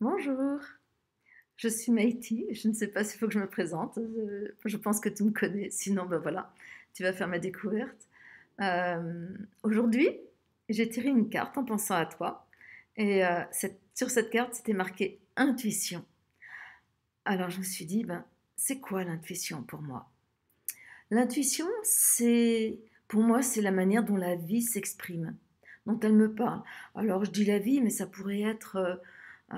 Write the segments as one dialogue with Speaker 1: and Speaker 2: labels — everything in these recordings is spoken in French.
Speaker 1: Bonjour, je suis Maïti. Je ne sais pas s'il faut que je me présente. Je pense que tu me connais. Sinon, ben voilà, tu vas faire ma découverte. Aujourd'hui, j'ai tiré une carte en pensant à toi. Et sur cette carte, c'était marqué intuition. Alors je me suis dit, ben, c'est quoi l'intuition pour moi? L'intuition, pour moi, c'est la manière dont la vie s'exprime, dont elle me parle. Alors, je dis la vie, mais ça pourrait être, tu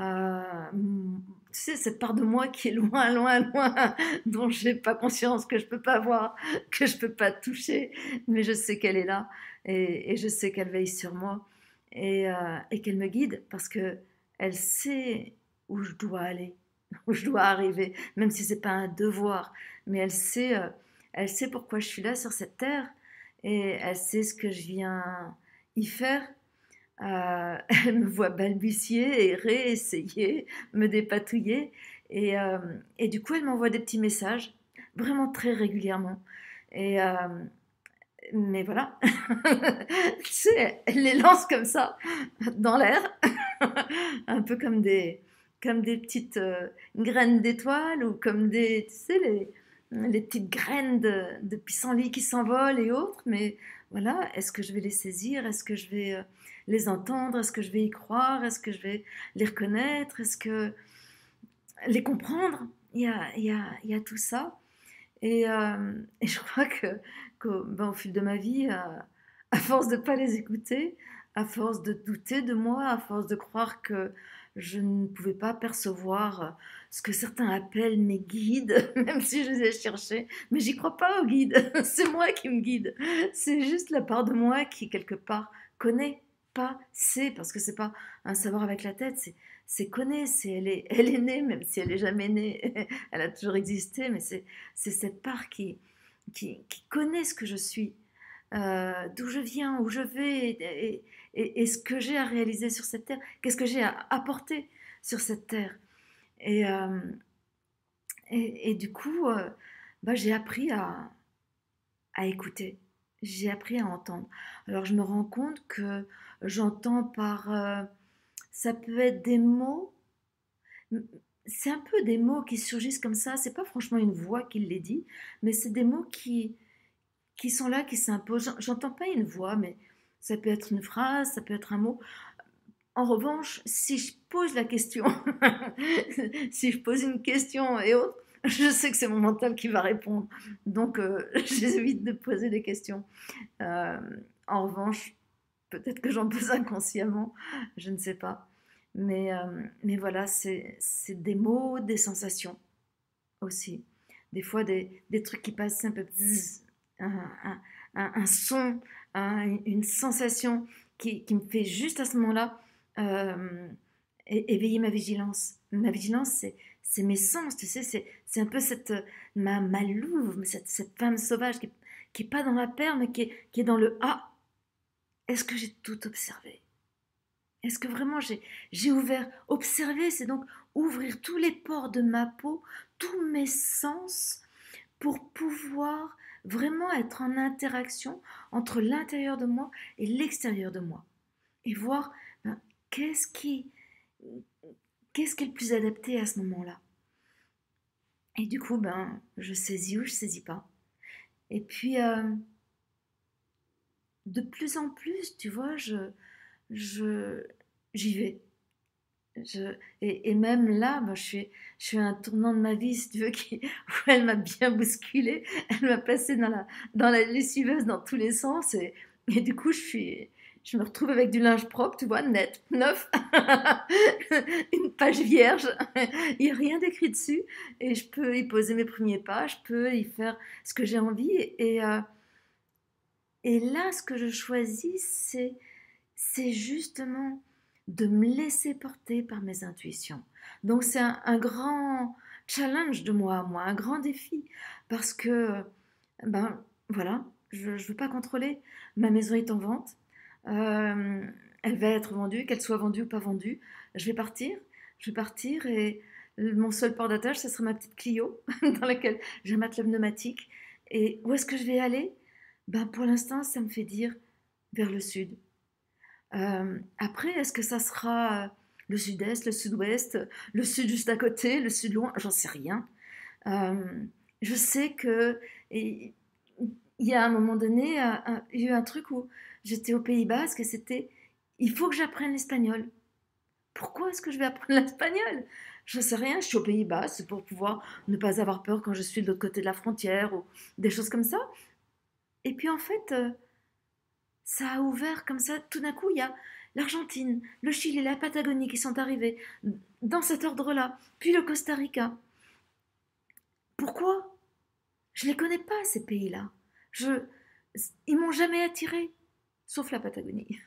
Speaker 1: sais, cette part de moi qui est loin, loin, loin, dont je n'ai pas conscience, que je peux pas voir, que je peux pas toucher, mais je sais qu'elle est là et je sais qu'elle veille sur moi et qu'elle me guide parce que elle sait où je dois aller, où je dois arriver, même si c'est pas un devoir, mais elle sait pourquoi je suis là sur cette terre et elle sait ce que je viens y faire. Elle me voit balbutier, errer, essayer, me dépatouiller. Et du coup, elle m'envoie des petits messages, vraiment très régulièrement. Et, mais voilà, tu sais, elle les lance comme ça, dans l'air, un peu comme des petites graines d'étoiles ou comme des, tu sais, les petites graines de pissenlit qui s'envolent et autres. Mais voilà, est-ce que je vais les saisir? Est-ce que je vais les entendre? Est-ce que je vais y croire? Est-ce que je vais les reconnaître? Est-ce que les comprendre? Il y a tout ça. Et je crois ben, au fil de ma vie, à force de ne pas les écouter, à force de douter de moi, à force de croire que je ne pouvais pas percevoir ce que certains appellent mes guides, même si je les ai cherchés, mais j'y crois pas aux guides, c'est moi qui me guide, c'est juste la part de moi qui quelque part connaît, pas sait, parce que c'est pas un savoir avec la tête, c'est connaît, elle est née, même si elle est jamais née, elle a toujours existé, mais c'est cette part qui connaît ce que je suis, d'où je viens, où je vais, et ce que j'ai à réaliser sur cette terre, qu'est-ce que j'ai à apporter sur cette terre. Et, euh, et du coup, bah, j'ai appris à écouter, j'ai appris à entendre. Alors je me rends compte que j'entends par... ça peut être des mots, c'est un peu des mots qui surgissent comme ça, c'est pas franchement une voix qui les dit, mais c'est des mots qui sont là, qui s'imposent. J'entends pas une voix, mais ça peut être une phrase, ça peut être un mot. En revanche, si je pose la question, si je pose une question et autres, je sais que c'est mon mental qui va répondre. Donc, j'évite de poser des questions. Euh, En revanche, peut-être que j'en pose inconsciemment, je ne sais pas. Mais voilà, c'est des mots, des sensations aussi. Des fois, des trucs qui passent un peu, bzzz, un, un son, une sensation qui me fait juste à ce moment-là éveiller ma vigilance. Ma vigilance, c'est mes sens, tu sais, c'est un peu ma louve, cette femme sauvage qui est pas dans la perle, mais qui est dans le ah. Est-ce que j'ai tout observé? Est-ce que vraiment j'ai ouvert? Observer, c'est donc ouvrir tous les pores de ma peau, tous mes sens, pour pouvoir vraiment être en interaction entre l'intérieur de moi et l'extérieur de moi. Et voir ben, qu'est-ce qui, qu'est-ce qui est le plus adapté à ce moment-là. Et du coup, ben, je saisis ou je saisis pas. Et puis, de plus en plus, tu vois, je, j'y vais. Et même là, moi, je suis à un tournant de ma vie, si tu veux, où elle m'a bien bousculée. Elle m'a passé dans la lessiveuse dans tous les sens. Et du coup, je me retrouve avec du linge propre, tu vois, net, neuf. Une page vierge. Il n'y a rien d'écrit dessus. Et je peux y poser mes premiers pas. Je peux y faire ce que j'ai envie. Et là, ce que je choisis, c'est justement de me laisser porter par mes intuitions. Donc c'est un grand challenge de moi à moi, un grand défi, parce que, ben voilà, je ne veux pas contrôler. Ma maison est en vente, euh, elle va être vendue, qu'elle soit vendue ou pas vendue, je vais partir et mon seul port d'attache, ce sera ma petite Clio dans laquelle j'ai un matelas pneumatique. Et où est-ce que je vais aller? Ben, pour l'instant, ça me fait dire vers le sud. Après, est-ce que ça sera le sud-est, le sud-ouest, le sud juste à côté, le sud loin, j'en sais rien. Je sais que il y a un moment donné, il y a eu un truc où j'étais au Pays Basque et c'était il faut que j'apprenne l'espagnol. Pourquoi est-ce que je vais apprendre l'espagnol? Je sais rien, je suis au Pays Basque, c'est pour pouvoir ne pas avoir peur quand je suis de l'autre côté de la frontière ou des choses comme ça. Et puis en fait, ça a ouvert comme ça, tout d'un coup, il y a l'Argentine, le Chili, la Patagonie qui sont arrivés dans cet ordre-là, puis le Costa Rica. Pourquoi? Je les connais pas, ces pays-là. Je... Ils m'ont jamais attiré, sauf la Patagonie.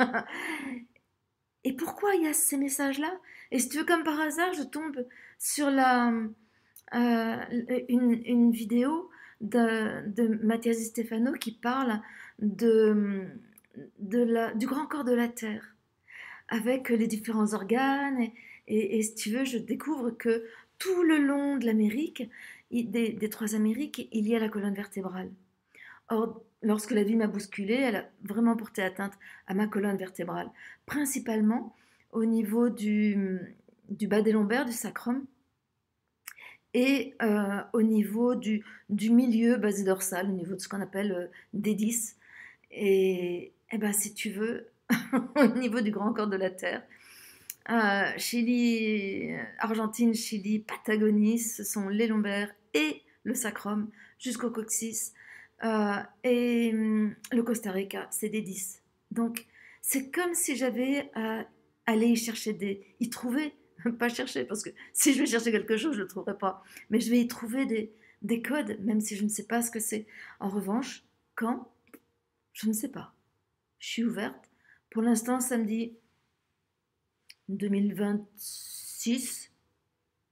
Speaker 1: Et pourquoi il y a ces messages-là? Et si tu veux, comme par hasard, je tombe sur une vidéo de Mathias Di Stefano qui parle de, du grand corps de la Terre, avec les différents organes. Et si tu veux, je découvre que tout le long de l'Amérique, des trois Amériques, il y a la colonne vertébrale. Or, lorsque la vie m'a bousculée, elle a vraiment porté atteinte à ma colonne vertébrale, principalement au niveau du bas des lombaires, du sacrum, et au niveau du milieu basidorsal, au niveau de ce qu'on appelle des 10. Et ben, si tu veux, au niveau du grand corps de la Terre, Chili, Argentine, Chili, Patagonie, ce sont les lombaires et le sacrum jusqu'au coccyx. Et le Costa Rica, c'est des 10. Donc, c'est comme si j'avais allé y chercher y trouver, pas chercher, parce que si je vais chercher quelque chose, je ne le trouverai pas. Mais je vais y trouver des codes, même si je ne sais pas ce que c'est. En revanche, quand? Je ne sais pas. Je suis ouverte. Pour l'instant, samedi 2026,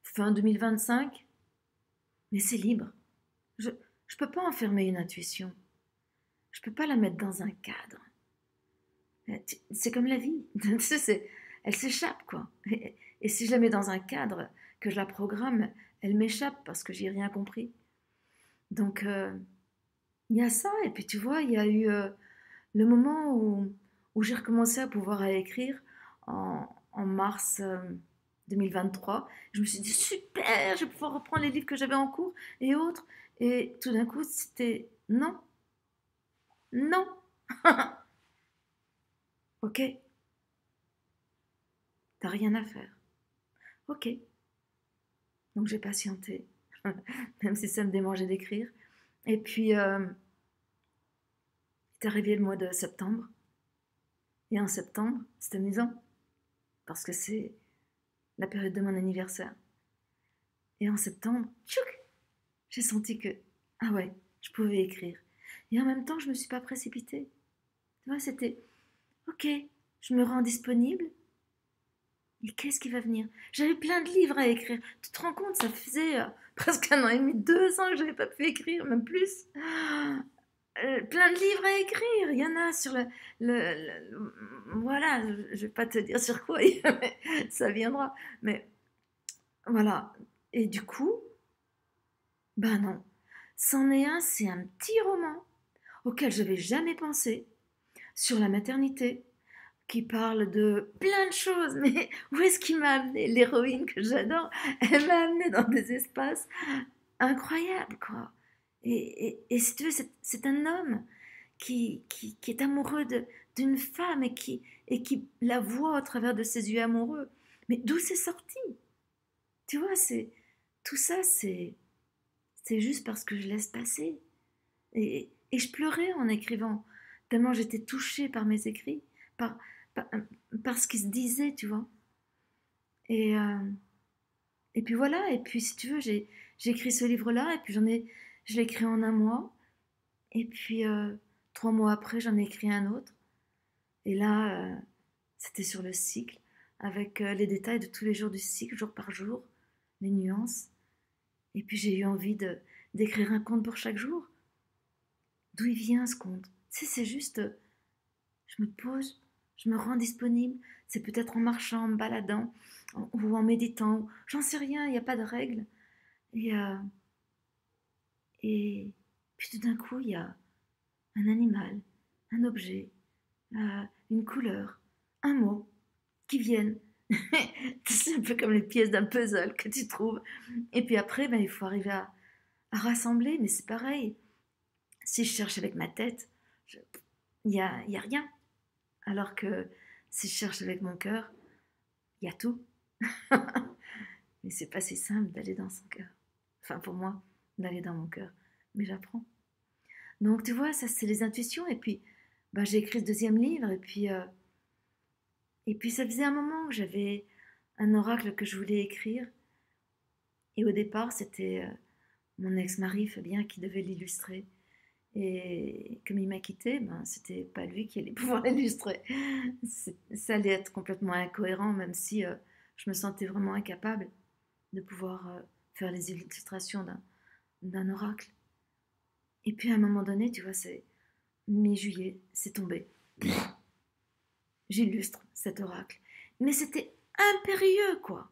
Speaker 1: fin 2025, mais c'est libre. Je ne peux pas enfermer une intuition. Je ne peux pas la mettre dans un cadre. C'est comme la vie. Elle s'échappe, quoi. Et si je la mets dans un cadre, que je la programme, elle m'échappe parce que j'ai rien compris. Donc, il y a ça. Et puis, tu vois, il y a eu le moment où j'ai recommencé à pouvoir écrire en mars 2023. Je me suis dit, super, je vais pouvoir reprendre les livres que j'avais en cours et autres. Et tout d'un coup, c'était non, non. Ok, t'as rien à faire. Ok. Donc j'ai patienté, même si ça me démangeait d'écrire. Et puis, est arrivé le mois de septembre. Et en septembre, c'est amusant, parce que c'est la période de mon anniversaire. Et en septembre, tchouk, j'ai senti que, ah ouais, je pouvais écrire. Et en même temps, je ne me suis pas précipitée. Tu vois, c'était, ok, je me rends disponible. Et qu'est-ce qui va venir? J'avais plein de livres à écrire. Tu te rends compte, ça faisait presque 1 an et demi, 2 ans que je n'avais pas pu écrire, même plus. Plein de livres à écrire. Il y en a sur voilà, je ne vais pas te dire sur quoi, ça viendra. Mais voilà. Et du coup, ben non. C'en est un, c'est un petit roman auquel je n'avais jamais pensé, sur la maternité, qui parle de plein de choses. Mais où est-ce qu'il m'a amené? L'héroïne que j'adore, elle m'a amené dans des espaces incroyables, quoi. Et si tu veux, c'est un homme qui est amoureux d'une femme et qui la voit au travers de ses yeux amoureux. Mais d'où c'est sorti? Tu vois, tout ça, c'est juste parce que je laisse passer. Et je pleurais en écrivant, tellement j'étais touchée par mes écrits, par, par, par ce qui se disait, tu vois. Et, euh, et puis voilà, et puis si tu veux, j'ai écrit ce livre-là, et puis je l'ai écrit en un mois, et puis 3 mois après, j'en ai écrit un autre. Et là, c'était sur le cycle, avec les détails de tous les jours du cycle, jour par jour, les nuances. Et puis j'ai eu envie d'écrire un conte pour chaque jour. D'où il vient ce conte? Tu sais, c'est juste, je me pose, je me rends disponible. C'est peut-être en marchant, en me baladant, ou en méditant. J'en sais rien, il n'y a pas de règle. Et, euh, et puis tout d'un coup, il y a un animal, un objet, une couleur, un mot qui viennent. C'est un peu comme les pièces d'un puzzle que tu trouves. Et puis après, ben, il faut arriver à rassembler, mais c'est pareil. Si je cherche avec ma tête, je- il y a rien. Alors que si je cherche avec mon cœur, il y a tout. Mais c'est pas si simple d'aller dans son cœur. Enfin, pour moi, d'aller dans mon cœur. Mais j'apprends. Donc, tu vois, ça, c'est les intuitions. Et puis, ben, j'ai écrit ce deuxième livre. Et puis, ça faisait un moment que j'avais un oracle que je voulais écrire. Et au départ, c'était mon ex-mari, Fabien, qui devait l'illustrer. Et comme il m'a quitté, ben, c'était pas lui qui allait pouvoir l'illustrer. Ça allait être complètement incohérent, même si je me sentais vraiment incapable de pouvoir faire les illustrations d'un oracle. Et puis à un moment donné, tu vois, c'est mi-juillet, c'est tombé. J'illustre cet oracle. Mais c'était impérieux, quoi.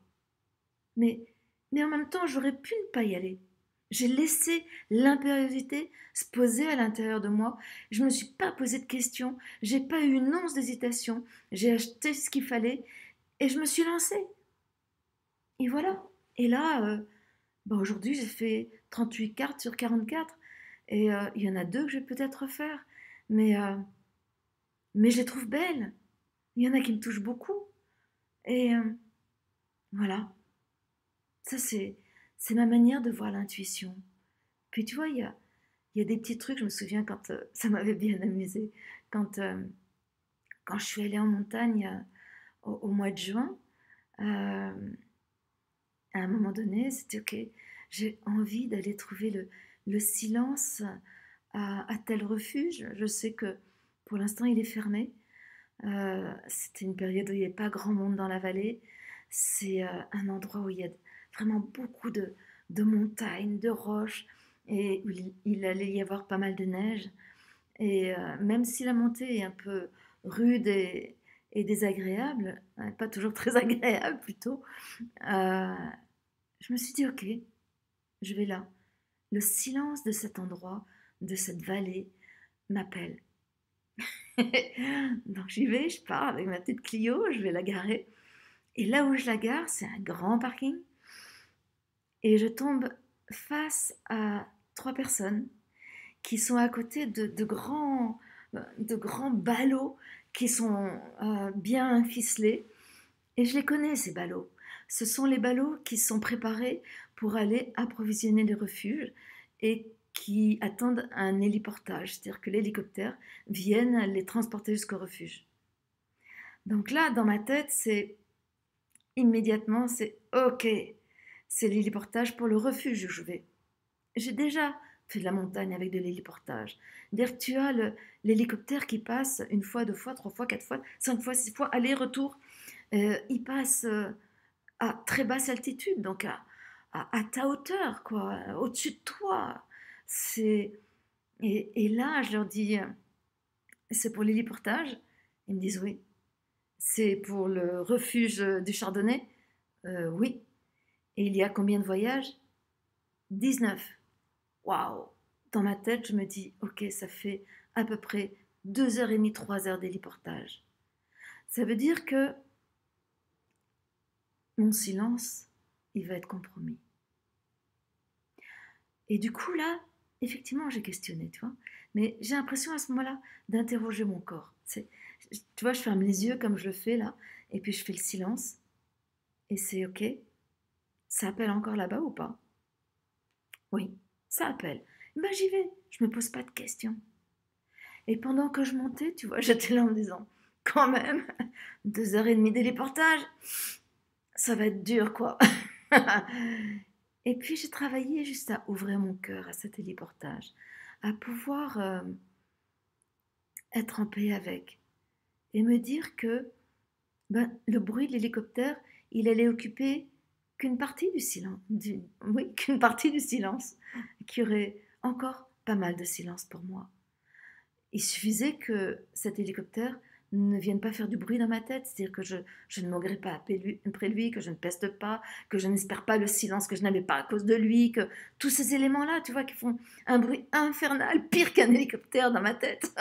Speaker 1: Mais, mais en même temps, j'aurais pu ne pas y aller. J'ai laissé l'impériosité se poser à l'intérieur de moi. Je ne me suis pas posé de questions. J'ai pas eu une once d'hésitation. J'ai acheté ce qu'il fallait et je me suis lancée. Et voilà. Et là, bah aujourd'hui, j'ai fait 38 cartes sur 44. Et il y en a deux que je vais peut-être refaire. Mais, euh, mais je les trouve belles. Il y en a qui me touchent beaucoup. Et voilà. Ça, c'est ma manière de voir l'intuition. Puis tu vois, il y a des petits trucs, je me souviens quand ça m'avait bien amusé, quand, euh, quand je suis allée en montagne au mois de juin, à un moment donné, c'était ok, j'ai envie d'aller trouver le silence à tel refuge. Je sais que pour l'instant il est fermé. C'était une période où il n'y avait pas grand monde dans la vallée. C'est un endroit où il y a vraiment beaucoup de montagnes, de roches, et où il allait y avoir pas mal de neige. Et même si la montée est un peu rude et désagréable, pas toujours très agréable plutôt, euh, je me suis dit, ok, je vais là. Le silence de cet endroit, de cette vallée, m'appelle. Donc j'y vais, je pars avec ma petite Clio, je vais la garer. Et là où je la gare, c'est un grand parking. Et je tombe face à trois personnes qui sont à côté de grands ballots qui sont bien ficelés. Et je les connais, ces ballots. Ce sont les ballots qui sont préparés pour aller approvisionner les refuges et qui attendent un héliportage, c'est-à-dire que l'hélicoptère vienne les transporter jusqu'au refuge. Donc là, dans ma tête, c'est immédiatement, c'est OK, c'est l'héliportage pour le refuge où je vais. J'ai déjà fait de la montagne avec de l'héliportage. Dire tu as l'hélicoptère qui passe une fois, deux fois, trois fois, quatre fois, cinq fois, six fois, aller-retour. Il passe à très basse altitude, donc à ta hauteur, quoi, au-dessus de toi. C'est... et là, je leur dis, c'est pour l'héliportage. Ils me disent oui. C'est pour le refuge du Chardonnay. Oui. Et il y a combien de voyages? 19. Waouh! Dans ma tête, je me dis, ok, ça fait à peu près 2h30, 3 heures d'héliportage. Ça veut dire que mon silence, il va être compromis. Et du coup, là, effectivement, j'ai questionné, tu vois. Mais j'ai l'impression à ce moment-là d'interroger mon corps. Tu vois, je ferme les yeux comme je le fais là, et puis je fais le silence. Et c'est ok. Ça appelle encore là-bas ou pas? Oui, ça appelle. Ben j'y vais, je me pose pas de questions. Et pendant que je montais, tu vois, j'étais là en me disant, quand même, 2h30 d'héliportage, ça va être dur, quoi. Et puis j'ai travaillé juste à ouvrir mon cœur à cet héliportage, à pouvoir être en paix avec et me dire que ben, le bruit de l'hélicoptère, il allait occuper qu'une partie du silence, oui, qu'une partie du silence, qu'il y aurait encore pas mal de silence pour moi. Il suffisait que cet hélicoptère ne vienne pas faire du bruit dans ma tête, c'est-à-dire que je ne m'auguerais pas près de lui, que je ne peste pas, que je n'espère pas le silence que je n'avais pas à cause de lui, que tous ces éléments-là, tu vois, qui font un bruit infernal, pire qu'un hélicoptère dans ma tête.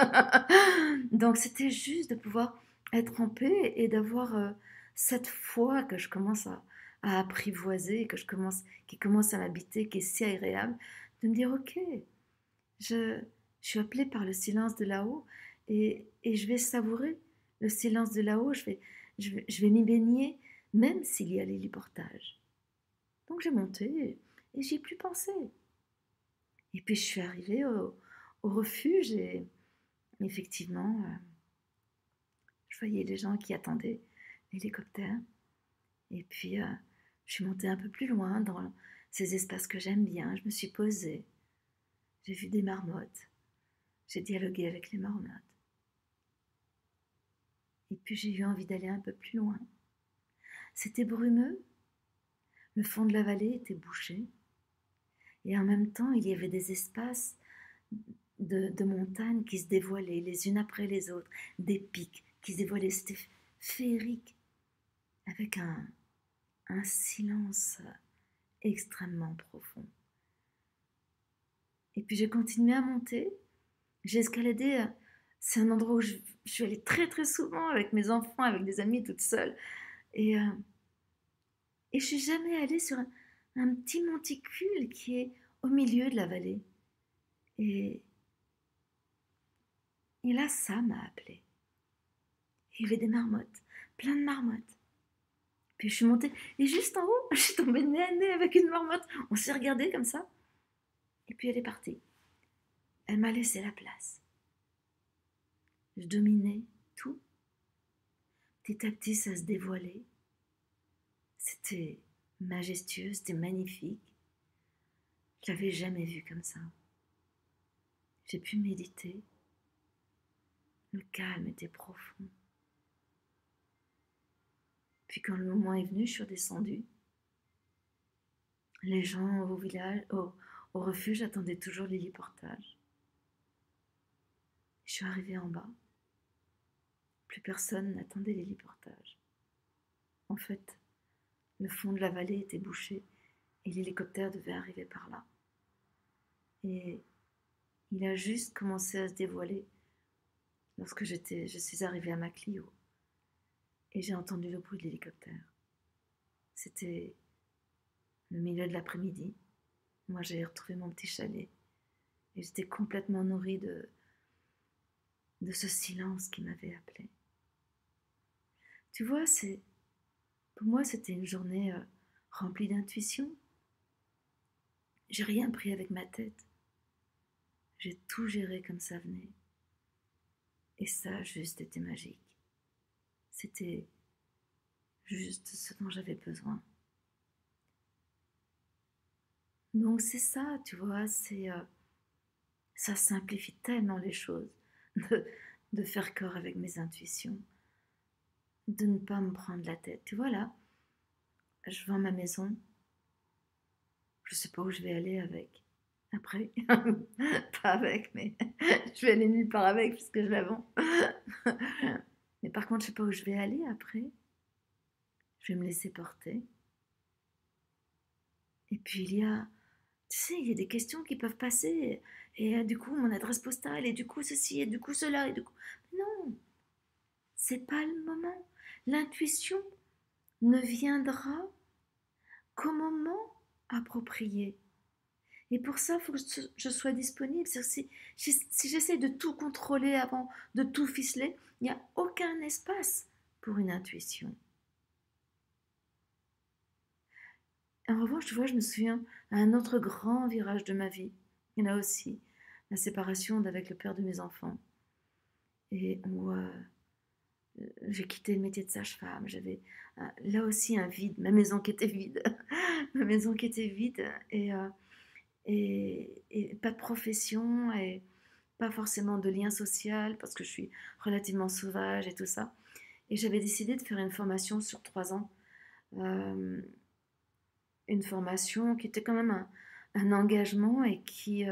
Speaker 1: Donc c'était juste de pouvoir être en paix et d'avoir cette foi que je commence à apprivoiser, qui commence à m'habiter, qui est si agréable, de me dire, ok, je, je suis appelée par le silence de là-haut et je vais savourer le silence de là-haut, je vais m'y baigner, même s'il y a l'héliportage. Donc j'ai monté et j'y ai plus pensé. Et puis je suis arrivée au refuge et effectivement, je voyais les gens qui attendaient l'hélicoptère. Et puis je suis montée un peu plus loin dans ces espaces que j'aime bien. Je me suis posée. J'ai vu des marmottes. J'ai dialogué avec les marmottes. Et puis j'ai eu envie d'aller un peu plus loin. C'était brumeux. Le fond de la vallée était bouché. Et en même temps, il y avait des espaces de montagnes qui se dévoilaient les unes après les autres, des pics qui se dévoilaient. C'était féerique, avec un silence extrêmement profond. Et puis j'ai continué à monter. J'ai escaladé. C'est un endroit où je suis allée très très souvent avec mes enfants, avec des amis, toute seule. Et je suis jamais allée sur un petit monticule qui est au milieu de la vallée. Et là, ça m'a appelée. Il y avait des marmottes, plein de marmottes. Puis je suis montée, et juste en haut, je suis tombée nez à nez avec une marmotte. On s'est regardé comme ça. Et puis elle est partie. Elle m'a laissé la place. Je dominais tout. Petit à petit, ça se dévoilait. C'était majestueux, c'était magnifique. Je l'avais jamais vu comme ça. J'ai pu méditer. Le calme était profond. Puis quand le moment est venu, je suis redescendue. Les gens au village, au refuge attendaient toujours l'héliportage. Je suis arrivée en bas. Plus personne n'attendait l'héliportage. En fait, le fond de la vallée était bouché et l'hélicoptère devait arriver par là. Et il a juste commencé à se dévoiler lorsque je suis arrivée à Maclio. Et j'ai entendu le bruit de l'hélicoptère. C'était le milieu de l'après-midi. Moi, j'avais retrouvé mon petit chalet. Et j'étais complètement nourrie de ce silence qui m'avait appelée. Tu vois, pour moi, c'était une journée remplie d'intuition. J'ai rien pris avec ma tête. J'ai tout géré comme ça venait. Et ça, juste, était magique. C'était juste ce dont j'avais besoin. Donc c'est ça, tu vois, ça simplifie tellement les choses de faire corps avec mes intuitions, de ne pas me prendre la tête. Tu vois là, je vends ma maison, je sais pas où je vais aller avec. Après, pas avec, mais je vais aller nulle part avec puisque je la vends. Mais par contre, je sais pas où je vais aller après. Je vais me laisser porter. Et puis il y a, tu sais, il y a des questions qui peuvent passer. Et du coup, mon adresse postale, et du coup ceci, et du coup cela, et du coup... Non, c'est pas le moment. L'intuition ne viendra qu'au moment approprié. Et pour ça, il faut que je sois disponible. Si j'essaie de tout contrôler avant, de tout ficeler, il n'y a aucun espace pour une intuition. En revanche, tu vois, je me souviens à un autre grand virage de ma vie. Il y en a aussi, la séparation d'avec le père de mes enfants. Et où j'ai quitté le métier de sage-femme. J'avais là aussi un vide, ma maison qui était vide. Ma maison qui était vide et pas de profession et pas forcément de lien social parce que je suis relativement sauvage et tout ça. Et j'avais décidé de faire une formation sur 3 ans. Une formation qui était quand même un engagement et qui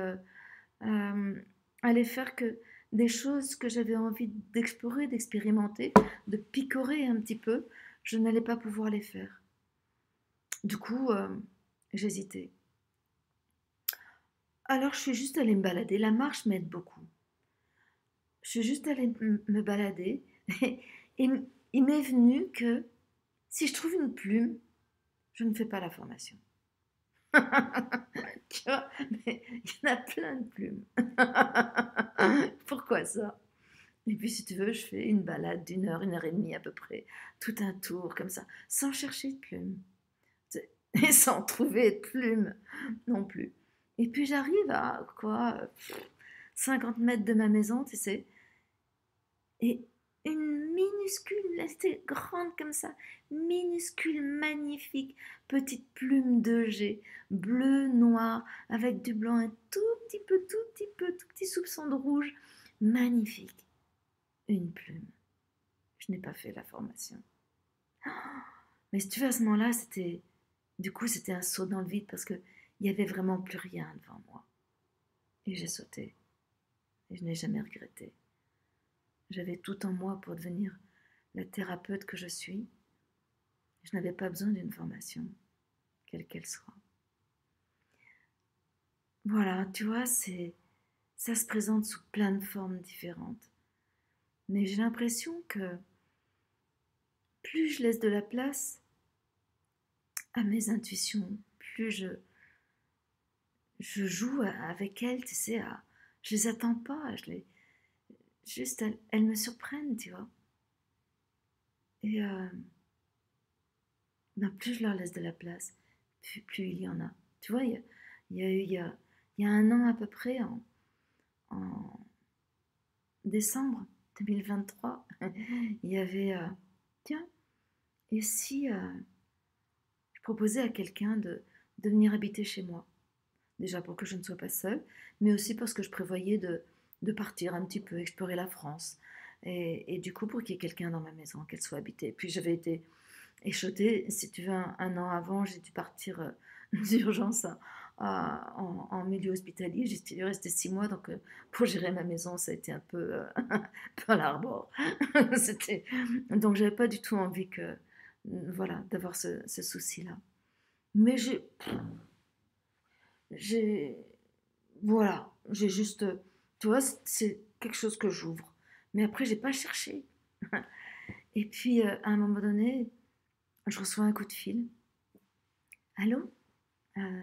Speaker 1: allait faire que des choses que j'avais envie d'explorer, d'expérimenter, de picorer un petit peu, je n'allais pas pouvoir les faire. Du coup, j'hésitais. Alors je suis juste allée me balader. La marche m'aide beaucoup. Je suis juste allée me balader et il m'est venu que Si je trouve une plume, je ne fais pas la formation. Tu vois, mais il y en a plein de plumes. Pourquoi ça? Et puis si tu veux, je fais une balade d'une heure et demie à peu près, tout un tour comme ça, sans chercher de plumes. Et sans trouver de plumes non plus. Et puis j'arrive à quoi, 50 mètres de ma maison, tu sais, et une minuscule, elle était grande comme ça, minuscule, magnifique, petite plume de jet, bleu, noir, avec du blanc, un tout petit soupçon de rouge, magnifique. Une plume. Je n'ai pas fait la formation. Mais si tu veux, à ce moment-là, c'était un saut dans le vide parce qu'il n'y avait vraiment plus rien devant moi. Et j'ai sauté. Et je n'ai jamais regretté. J'avais tout en moi pour devenir la thérapeute que je suis. Je n'avais pas besoin d'une formation, quelle qu'elle soit. Voilà, tu vois, ça se présente sous plein de formes différentes. Mais j'ai l'impression que plus je laisse de la place à mes intuitions, plus je joue avec elles, tu sais, je les attends pas, juste elles me surprennent, tu vois. Et ben, plus je leur laisse de la place, plus il y en a. Tu vois, il y a un an à peu près, en décembre 2023, il y avait, tiens, et si je proposais à quelqu'un de venir habiter chez moi, déjà pour que je ne sois pas seule, mais aussi parce que je prévoyais de partir un petit peu, explorer la France. Et du coup, pour qu'il y ait quelqu'un dans ma maison, qu'elle soit habitée. Puis j'avais été échaudée, si tu veux, un an avant, j'ai dû partir d'urgence en milieu hospitalier. J'ai dû rester 6 mois, donc pour gérer ma maison, ça a été un peu Pearl Harbor. C'était... Donc j'avais pas du tout envie voilà, d'avoir ce souci-là. Mais j'ai, voilà, j'ai juste, tu vois, c'est quelque chose que j'ouvre. Mais après, j'ai pas cherché. Et puis, à un moment donné, je reçois un coup de fil. Allô? Euh,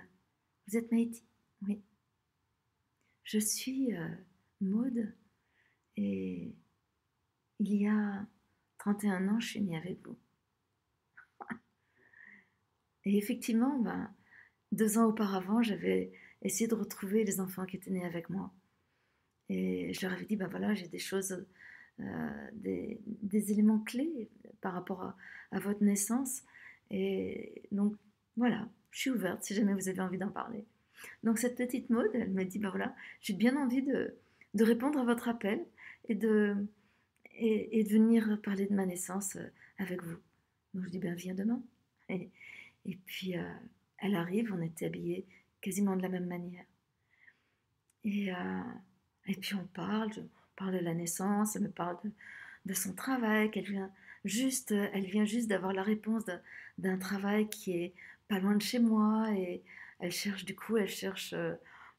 Speaker 1: Vous êtes Maïti? Oui. Je suis Maude et il y a 31 ans, je suis née avec vous. Et effectivement, ben, 2 ans auparavant, j'avais essayé de retrouver les enfants qui étaient nés avec moi. Et je leur avais dit, ben voilà, j'ai des choses, des éléments clés par rapport à votre naissance. Et donc, voilà, je suis ouverte si jamais vous avez envie d'en parler. Donc, cette petite Maude, elle m'a dit, ben voilà, j'ai bien envie de répondre à votre appel et et de venir parler de ma naissance avec vous. Donc, je dis, ben viens demain. Et, et puis, elle arrive, on était habillés quasiment de la même manière. Et, et puis je parle de la naissance, elle me parle de son travail, elle vient juste d'avoir la réponse d'un travail qui est pas loin de chez moi et elle cherche de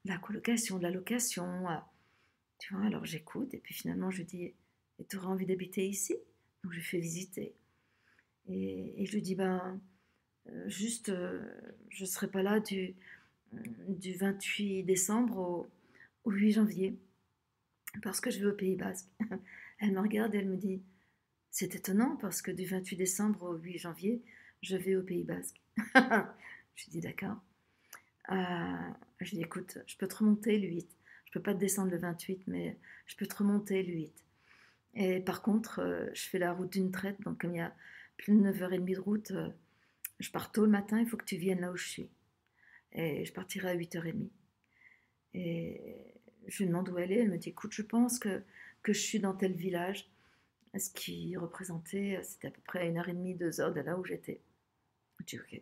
Speaker 1: la colocation, de la location. Tu vois, alors j'écoute et puis finalement je lui dis, et tu aurais envie d'habiter ici? Donc je lui fais visiter. Et je lui dis, ben, juste, je ne serai pas là du 28 décembre au 8 janvier parce que je vais au Pays Basque. Elle me regarde et elle me dit, c'est étonnant parce que du 28 décembre au 8 janvier, je vais au Pays Basque. Je lui dis d'accord. Je lui dis écoute, je peux te remonter le 8. Je peux pas te descendre le 28, mais je peux te remonter le 8. Et par contre, je fais la route d'une traite, donc comme il y a plus de 9h30 de route, je pars tôt le matin, il faut que tu viennes là où je suis. Et je partirai à 8h30. Et je lui demande où elle est, elle me dit écoute, je pense que je suis dans tel village, ce qui représentait, c'était à peu près 1h30, 2 heures de là où j'étais. Je dis ok.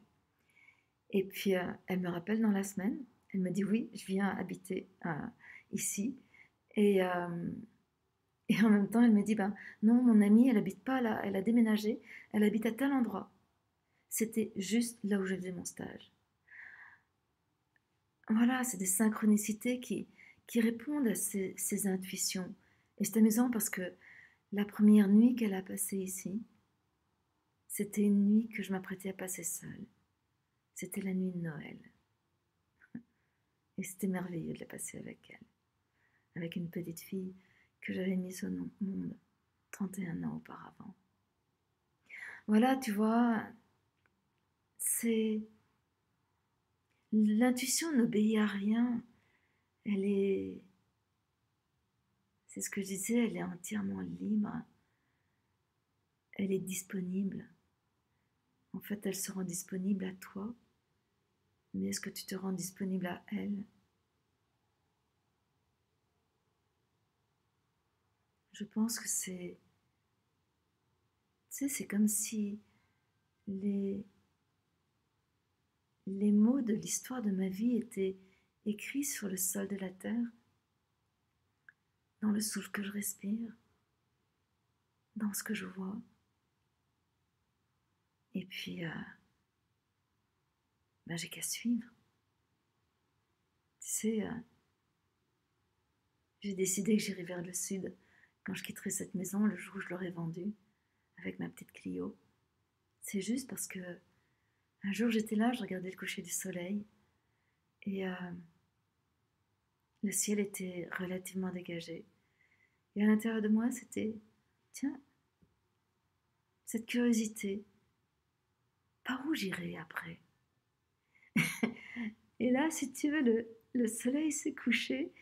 Speaker 1: Et puis elle me rappelle dans la semaine, elle me dit oui, je viens habiter ici. Et, et en même temps, elle me dit ben non, mon amie, elle habite pas là, elle a déménagé, elle habite à tel endroit. C'était juste là où je faisais mon stage. Voilà, c'est des synchronicités qui répondent à ces intuitions. Et c'est amusant parce que la première nuit qu'elle a passée ici, C'était une nuit que je m'apprêtais à passer seule. C'était la nuit de Noël. Et c'était merveilleux de la passer avec elle, avec une petite fille que j'avais mise au monde 31 ans auparavant. Voilà, tu vois, c'est... L'intuition n'obéit à rien. Elle est... C'est ce que je disais, elle est entièrement libre. Elle est disponible. En fait, elle se rend disponible à toi. Mais est-ce que tu te rends disponible à elle? Je pense que c'est... Tu sais, c'est comme si les mots de l'histoire de ma vie étaient écrits sur le sol de la terre, dans le souffle que je respire, dans ce que je vois. Et puis, j'ai qu'à suivre. Tu sais, j'ai décidé que j'irais vers le sud quand je quitterai cette maison le jour où je l'aurai vendue avec ma petite Clio. C'est juste parce que un jour j'étais là, je regardais le coucher du soleil et le ciel était relativement dégagé. Et à l'intérieur de moi, c'était, tiens, cette curiosité, par où j'irai après? Et là, si tu veux, le soleil s'est couché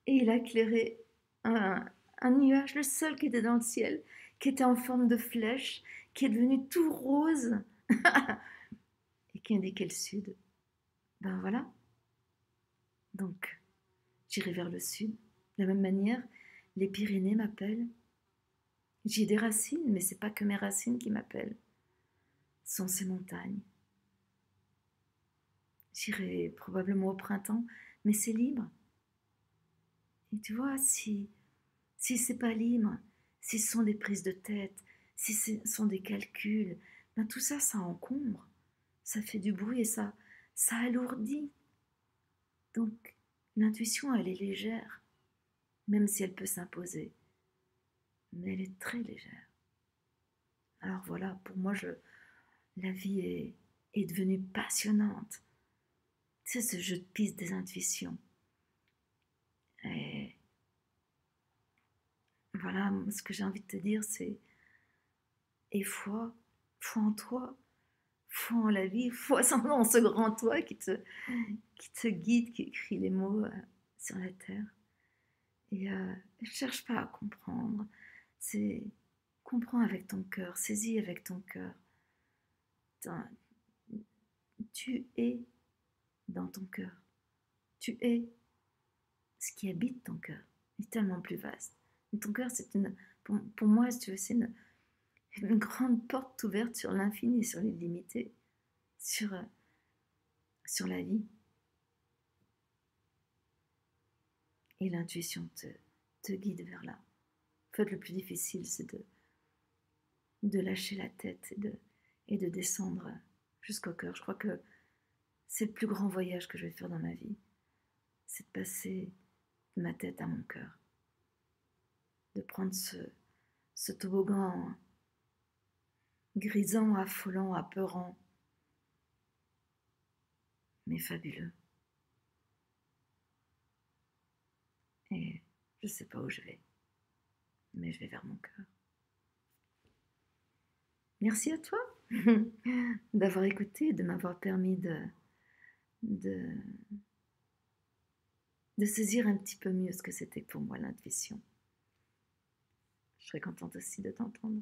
Speaker 1: et il a éclairé un nuage, le seul qui était dans le ciel, qui était en forme de flèche, qui est devenu tout rose et qui indiquait le sud. Ben voilà. Donc, j'irai vers le sud. De la même manière, les Pyrénées m'appellent. J'ai des racines, mais c'est pas que mes racines qui m'appellent. Ce sont ces montagnes. J'irai probablement au printemps, mais c'est libre. Et tu vois, si c'est pas libre, si ce sont des prises de tête, si ce sont des calculs, ben tout ça, ça encombre, ça fait du bruit et ça alourdit. Donc, l'intuition, elle est légère, même si elle peut s'imposer, mais elle est très légère. Alors voilà, pour moi, la vie est devenue passionnante. Tu sais, ce jeu de piste des intuitions. Et voilà, ce que j'ai envie de te dire, c'est et foi en toi, foi en la vie, foi en ce grand toi qui te guide, qui écrit les mots sur la terre. Et ne cherche pas à comprendre, c'est comprends avec ton cœur, saisis avec ton cœur. Tu es dans ton cœur, tu es ce qui habite ton cœur, est tellement plus vaste. Et ton cœur, c'est pour moi, si tu veux, c'est une grande porte ouverte sur l'infini, sur l'illimité, sur la vie. Et l'intuition te guide vers là. En fait, le plus difficile, c'est de lâcher la tête et de descendre jusqu'au cœur. Je crois que c'est le plus grand voyage que je vais faire dans ma vie. C'est de passer de ma tête à mon cœur. De prendre ce toboggan grisant, affolant, apeurant, mais fabuleux. Et je ne sais pas où je vais, mais je vais vers mon cœur. Merci à toi d'avoir écouté, de m'avoir permis de saisir un petit peu mieux ce que c'était pour moi l'intuition. Je serais contente aussi de t'entendre.